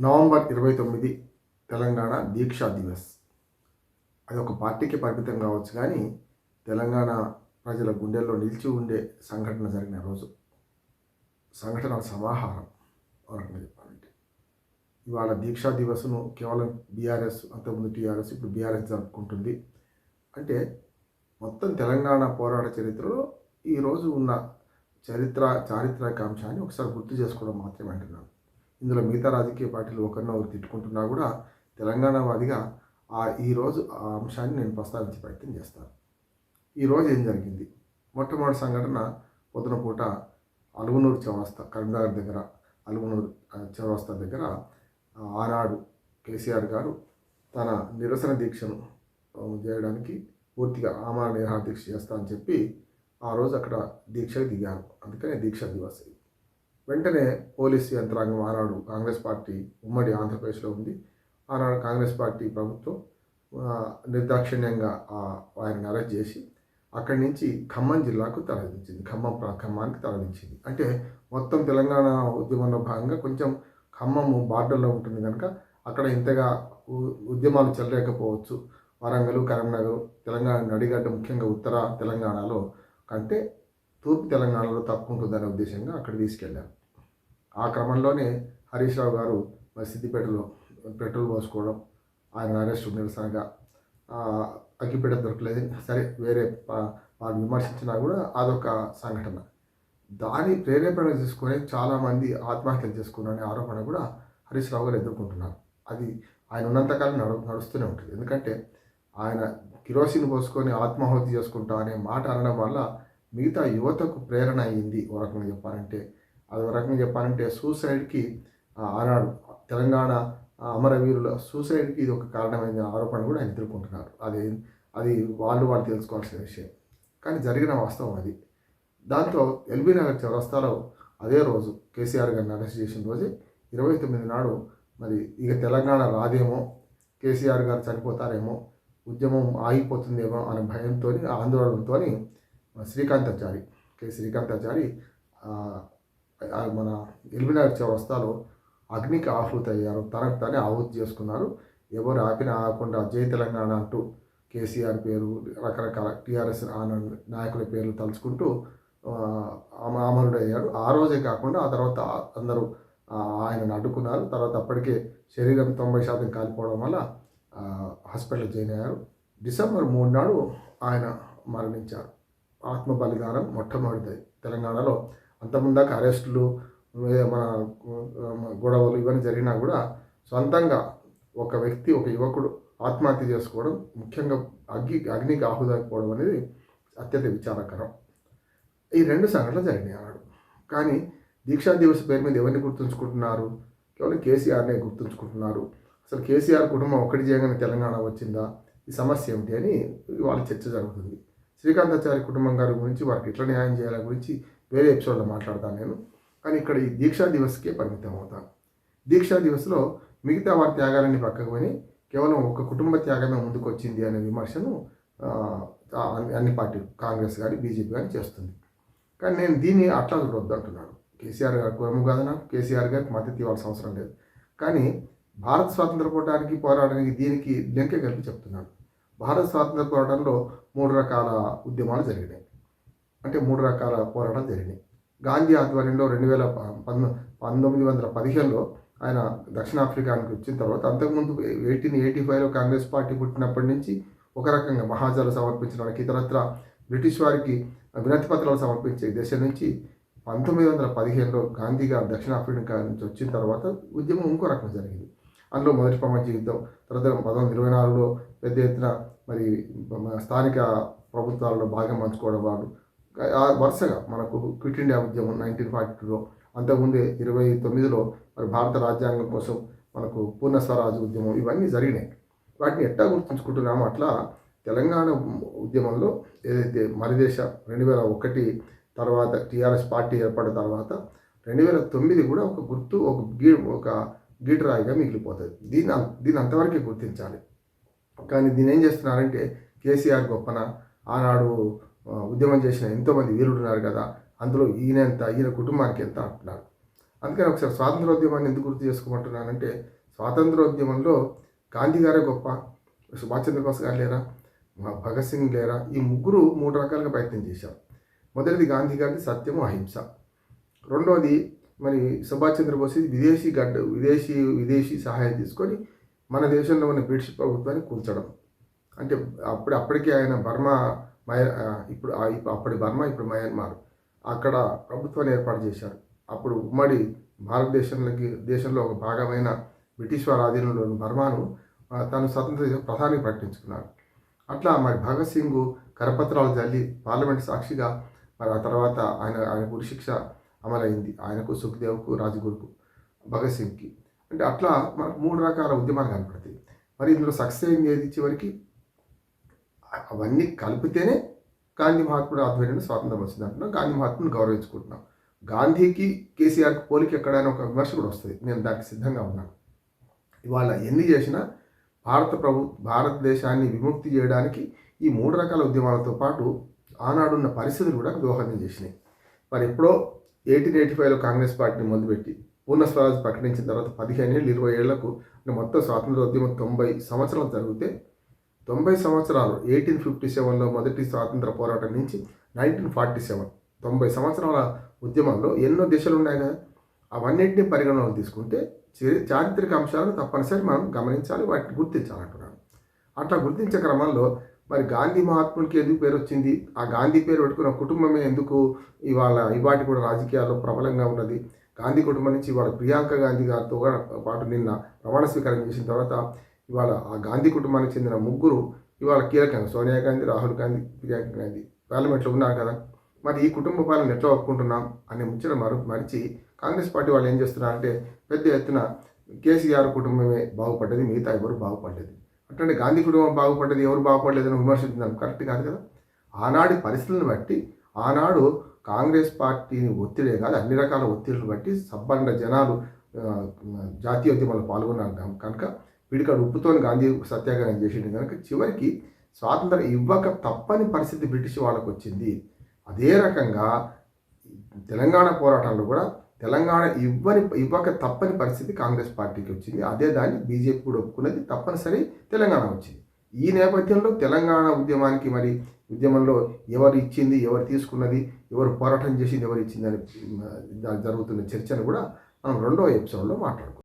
November 29 Telangana దీక్షా దివస్. అది ఒక పార్టీకి పరిమితం కావచ్చు కానీ తెలంగాణ ప్రజల గుండెల్లో నిలిచి ఉండే సంఘటన జరిగిన రోజు. సంఘటనల సమాహారం ఒక రకంగా చెప్పాలంటే. ఇవాళ దీక్షా దివస్ను కేవలం బీఆర్ఎస్, అంతకుముందు టీఆర్ఎస్, ఇప్పుడు బీఆర్ఎస్ జరుపుకుంటుంది. అంటే మొత్తం తెలంగాణ పోరాట చరిత్రలో ఈరోజు ఉన్న చారిత్రక అంశాన్ని ఒకసారి గుర్తు చేసుకోవడం మాత్రమే అంటున్నాను. ఇందులో మిగతా రాజకీయ పార్టీలు ఒకరినొకరు తిట్టుకుంటున్నా కూడా తెలంగాణ వాదిగా ఈరోజు ఆ అంశాన్ని నేను ప్రస్తావించే ప్రయత్నం చేస్తాను. ఈరోజు ఏం జరిగింది? మొట్టమొదటి సంఘటన పొద్దున పూట అలుగునూరు చౌరస్తా, కరీంనగర్ దగ్గర అలుగునూరు చౌరస్తా దగ్గర ఆనాడు కేసీఆర్ గారు తన నిరసన దీక్షను చేయడానికి పూర్తిగా ఆమరణ నిరాహార దీక్ష చేస్తా అని చెప్పి ఆ రోజు అక్కడ దీక్షకు దిగారు. అందుకనే దీక్షా దివస్. వెంటనే పోలీసు యంత్రాంగం ఆనాడు కాంగ్రెస్ పార్టీ ఉమ్మడి ఆంధ్రప్రదేశ్లో ఉంది. ఆనాడు కాంగ్రెస్ పార్టీ ప్రభుత్వం నిర్దాక్షిణ్యంగా ఆయనను అరెస్ట్ చేసి అక్కడి నుంచి ఖమ్మం జిల్లాకు తరలించింది, ఖమ్మానికి తరలించింది. అంటే మొత్తం తెలంగాణ ఉద్యమంలో భాగంగా కొంచెం ఖమ్మము బార్డర్లో ఉంటుంది కనుక అక్కడ ఇంతగా ఉద్యమాలు చెల్లలేకపోవచ్చు. వరంగల్, కరీంనగర్, తెలంగాణ నడిగడ్డ, ముఖ్యంగా ఉత్తర తెలంగాణలో కంటే తూర్పు తెలంగాణలో తక్కువ ఉంటుందనే ఉద్దేశంగా అక్కడ తీసుకెళ్లారు. ఆ క్రమంలోనే హరీష్ రావు గారు సిద్దిపేటలో పెట్రోల్ పోసుకోవడం, ఆయన అరెస్ట్ నిరసనగా అగ్గిపేట దొరకలేదు, సరే వేరే వాళ్ళు విమర్శించినా కూడా అదొక సంఘటన. దాని ప్రేరేపణ తీసుకొని చాలామంది ఆత్మహత్యలు చేసుకున్నారనే ఆరోపణ కూడా హరీష్ రావు గారు ఎదుర్కొంటున్నారు. అది ఆయన ఉన్నంతకాలం నడుస్తూనే ఉంటుంది. ఎందుకంటే ఆయన కిరోసిన్ పోసుకొని ఆత్మాహుతి చేసుకుంటా అనే మాట అనడం వల్ల మిగతా యువతకు ప్రేరణ అయ్యింది. ఒక రకంగా చెప్పాలంటే సూసైడ్కి ఆనాడు తెలంగాణ అమరవీరుల సూసైడ్కి ఇది ఒక కారణమైన ఆరోపణ కూడా ఆయన ఎదుర్కొంటున్నారు. అది వాళ్ళు తెలుసుకోవాల్సిన విషయం, కానీ జరిగిన వాస్తవం అది. దాంతో ఎల్బీ నగర్ చౌరస్తాలో అదే రోజు కేసీఆర్ గారిని అరెస్ట్ చేసిన రోజే 29 నాడు మరి ఇక తెలంగాణ రాదేమో, కేసీఆర్ గారు చనిపోతారేమో, ఉద్యమం ఆగిపోతుందేమో అనే భయంతో, ఆందోళనతో శ్రీకాంతాచారి మన ఎల్బీనగర్ చౌరస్తాలో అగ్నికి ఆహుతి అయ్యారు. తనకు తానే ఆహుతి చేసుకున్నారు. ఎవరు ఆపినా ఆగకుండా జై తెలంగాణ అంటూ కేసీఆర్ పేరు, రకరకాల టీఆర్ఎస్ నాయకుల పేర్లు తలుచుకుంటూ అమరుడయ్యాడు. ఆ రోజే కాకుండా ఆ తర్వాత అందరూ ఆయనను అడ్డుకున్నారు. తర్వాత అప్పటికే శరీరం 90% కాలిపోవడం వల్ల హాస్పిటల్ జాయిన్ అయ్యారు. డిసెంబర్ 3 నాడు ఆయన మరణించారు. ఆత్మ బలిదానం మొట్టమొదటిది తెలంగాణలో. అంతకుముందాక అరెస్టులు, మన గొడవలు ఇవన్నీ జరిగినా కూడా సొంతంగా ఒక వ్యక్తి, ఒక యువకుడు ఆత్మహత్య చేసుకోవడం, ముఖ్యంగా అగ్నికి ఆహుదైపోవడం అనేది అత్యంత విచారకరం. ఈ 2 సంఘటనలు జరిగినాయి అన్నాడు. కానీ దీక్షా దివస్ పేరు మీద ఎవరిని గుర్తుంచుకుంటున్నారు? కేవలం కేసీఆర్నే గుర్తుంచుకుంటున్నారు. అసలు కేసీఆర్ కుటుంబం ఒక్కటి చేయగానే తెలంగాణ వచ్చిందా? ఈ సమస్య ఏమిటి అని వాళ్ళ చర్చ జరుగుతుంది. శ్రీకాంతాచారి కుటుంబం గారి గురించి, వారికి ఎట్లా న్యాయం చేయాలి గురించి వేరే ఎపిసోడ్లో మాట్లాడతాను నేను. కానీ ఇక్కడ ఈ దీక్షా దివస్కే పరిమితం అవుతాను. దీక్షా దివస్లో మిగతా వారి త్యాగాలన్నీ పక్కకు పోయి కేవలం ఒక కుటుంబ త్యాగమే ముందుకు వచ్చింది అనే విమర్శను అన్ని పార్టీలు, కాంగ్రెస్ కానీ బీజేపీ కానీ చేస్తుంది. కానీ నేను దీన్ని అట్లా చూడొద్దు అంటున్నాను. కేసీఆర్ గారు కురము కాదన్నా, కేసీఆర్ గారికి మద్దతు ఇవ్వాల్సిన అవసరం లేదు. కానీ భారత స్వాతంత్ర పోరాటానికి దీనికి లింకే కలిపి చెప్తున్నాను. భారత స్వాతంత్ర పోరాటంలో 3 రకాల ఉద్యమాలు జరిగినాయి, అంటే 3 రకాల పోరాటాలు జరిగినాయి. గాంధీ ఆధ్వర్యంలో 1915లో ఆయన దక్షిణాఫ్రికానికి వచ్చిన తర్వాత, అంతకుముందు 1885లో కాంగ్రెస్ పార్టీ పుట్టినప్పటి నుంచి ఒక రకంగా మహాజాలు సమర్పించడానికి, ఇతరత్ర బ్రిటిష్ వారికి వినతి పత్రాలు సమర్పించే దశ నుంచి 1915లో గాంధీ గారు దక్షిణాఫ్రికా నుంచి వచ్చిన తర్వాత ఉద్యమం ఇంకో రకంగా జరిగింది. అందులో మొదటి ప్రపంచ యుద్ధం, తర్వాత 1924లో పెద్ద ఎత్తున మరి స్థానిక ప్రభుత్వాలలో భాగం పంచుకోవడం, వాళ్ళు వరుసగా మనకు క్విట్ ఇండియా ఉద్యమం 1942లో, అంతకుముందే 29లో మరి భారత రాజ్యాంగం కోసం మనకు పూర్ణ స్వరాజ్ ఉద్యమం, ఇవన్నీ జరిగినాయి. వాటిని ఎట్టా గుర్తుంచుకుంటున్నామో అట్లా తెలంగాణ ఉద్యమంలో ఏదైతే మరిదేశ 2001 తర్వాత టీఆర్ఎస్ పార్టీ ఏర్పడిన తర్వాత 2009 కూడా ఒక గుర్తు, ఒక గీటరాయిగా మిగిలిపోతుంది. దీన్ని అంతవరకే గుర్తించాలి. కానీ దీన్ని ఏం చేస్తున్నారంటే కేసీఆర్ గొప్పన, ఆనాడు ఉద్యమం చేసిన ఎంతోమంది వీరులు ఉన్నారు కదా, అందులో ఈయన కుటుంబానికి ఎంత అంటున్నారు. అందుకని ఒకసారి స్వాతంత్రోద్యమాన్ని ఎందుకు గుర్తు చేసుకోమంటున్నానంటే, స్వాతంత్రోద్యమంలో గాంధీ గారే గొప్ప, సుభాష్ చంద్రబోస్ గారు లేరా, భగత్ సింగ్ లేరా? ఈ ముగ్గురు 3 రకాలుగా ప్రయత్నం చేశారు. మొదటిది గాంధీ గారిది సత్యము, అహింస. రెండోది మరి సుభాష్ చంద్రబోస్ విదేశీ సహాయం తీసుకొని మన దేశంలో ఉన్న బ్రిటిష్ ప్రభుత్వాన్ని కూల్చడం. అంటే అప్పటికే ఆయన బర్మా అప్పటి బర్మా, ఇప్పుడు మయన్మార్, అక్కడ ప్రభుత్వాన్ని ఏర్పాటు చేశారు. అప్పుడు ఉమ్మడి దేశంలో ఒక భాగమైన బ్రిటిష్ వారి ఆధీనంలో ఉన్న బర్మాను తను స్వతంత్ర ప్రధాని ప్రకటించుకున్నాడు. అట్లా మరి భగత్ సింగ్ కరపత్రాలు జల్లి పార్లమెంట్ సాక్షిగా మరి ఆ తర్వాత ఆయనకు ఉరిశిక్ష అమలైంది. ఆయనకు, సుఖ్దేవ్కు, రాజ్గురుకు, భగత్ సింగ్కి. అంటే అట్లా మనకు 3 రకాల ఉద్యమాలు కనపడతాయి. మరి ఇందులో సక్సెస్ అయింది ఏది చివరికి? అవన్నీ కలిపితేనే గాంధీ మహాత్ముడు ఆధ్వర్యంలో స్వాతంత్రం వచ్చింది అంటున్నాం. గాంధీ మహాత్ముని గౌరవించుకుంటున్నాం. గాంధీకి కేసీఆర్కి పోలిక ఎక్కడైనా ఒక విమర్శ కూడా వస్తుంది. నేను దానికి సిద్ధంగా ఉన్నాను. ఇవాళ ఎన్ని చేసినా భారతదేశాన్ని విముక్తి చేయడానికి ఈ 3 రకాల ఉద్యమాలతో పాటు ఆనాడున్న పరిస్థితులు కూడా దోహదం చేసినాయి. మరి ఎప్పుడో 1885లో కాంగ్రెస్ పార్టీని మొదలుపెట్టి పూర్ణ స్వరాజ్ ప్రకటించిన తర్వాత 15 ఏళ్ళు 20 ఏళ్లకు మొత్తం స్వాతంత్ర ఉద్యమం 90 సంవత్సరాలు జరిగితే 90 సంవత్సరాలు 1857లో మొదటి స్వాతంత్ర పోరాటం నుంచి 1947 90 సంవత్సరాల ఉద్యమంలో ఎన్నో దిశలు ఉన్నాయి కదా. అవన్నింటినీ పరిగణనలోకి తీసుకుంటే చారిత్రక అంశాలను తప్పనిసరి మనం గమనించాలి, వాటిని గుర్తించాలంటున్నాను. అట్లా గుర్తించే క్రమంలో మరి గాంధీ మహాత్మునికి ఎందుకు పేరు వచ్చింది? ఆ గాంధీ పేరు పెట్టుకున్న కుటుంబమే ఎందుకు ఇవాటి కూడా రాజకీయాల్లో ప్రబలంగా ఉన్నది? గాంధీ కుటుంబం నుంచి ఇవాళ ప్రియాంక గాంధీ గారితో పాటు నిన్న ప్రమాణ స్వీకారం చేసిన తర్వాత ఇవాళ ఆ గాంధీ కుటుంబానికి చెందిన ముగ్గురు ఇవాళ కీలకంగా సోనియా గాంధీ, రాహుల్ గాంధీ, ప్రియాంక గాంధీ పార్లమెంట్లో ఉన్నారు కదా. మరి ఈ కుటుంబ పాలన ఎట్లా ఒప్పుకుంటున్నాం అనే ముచ్చట మరిచి కాంగ్రెస్ పార్టీ వాళ్ళు ఏం చేస్తున్నారంటే పెద్ద ఎత్తున కేసీఆర్ కుటుంబమే బాగుపడ్డది, మిగతా ఎవరు బాగుపడ్డది. అట్లంటే గాంధీ కుటుంబం బాగుపడ్డది, ఎవరు బాగుపడలేదని విమర్శించడం కరెక్ట్ కాదు కదా. ఆనాటి పరిస్థితులను బట్టి ఆనాడు కాంగ్రెస్ పార్టీని ఒత్తిడే కాదు, అన్ని రకాల ఒత్తిడిని బట్టి సబ్బండ జనాలు జాతీయోద్యమంలో పాల్గొన్నారు కనుక పిడికాడు ఉప్పుతో గాంధీ సత్యాగ్రహం చేసింది కనుక చివరికి స్వాతంత్రం ఇవ్వక తప్పని పరిస్థితి బ్రిటిష్ వాళ్ళకు వచ్చింది. అదే రకంగా తెలంగాణ పోరాటంలో కూడా తెలంగాణ ఇవ్వక తప్పని పరిస్థితి కాంగ్రెస్ పార్టీకి వచ్చింది. అదే దాన్ని బీజేపీ కూడా ఒప్పుకున్నది, తప్పనిసరి తెలంగాణ వచ్చింది. ఈ నేపథ్యంలో తెలంగాణ ఉద్యమంలో ఎవరు ఇచ్చింది, ఎవరు తీసుకున్నది, ఎవరు పోరాటం చేసింది, ఎవరు ఇచ్చింది అని జరుగుతున్న చర్చను కూడా మనం 2వ ఎపిసోడ్లో మాట్లాడుకుంటాం.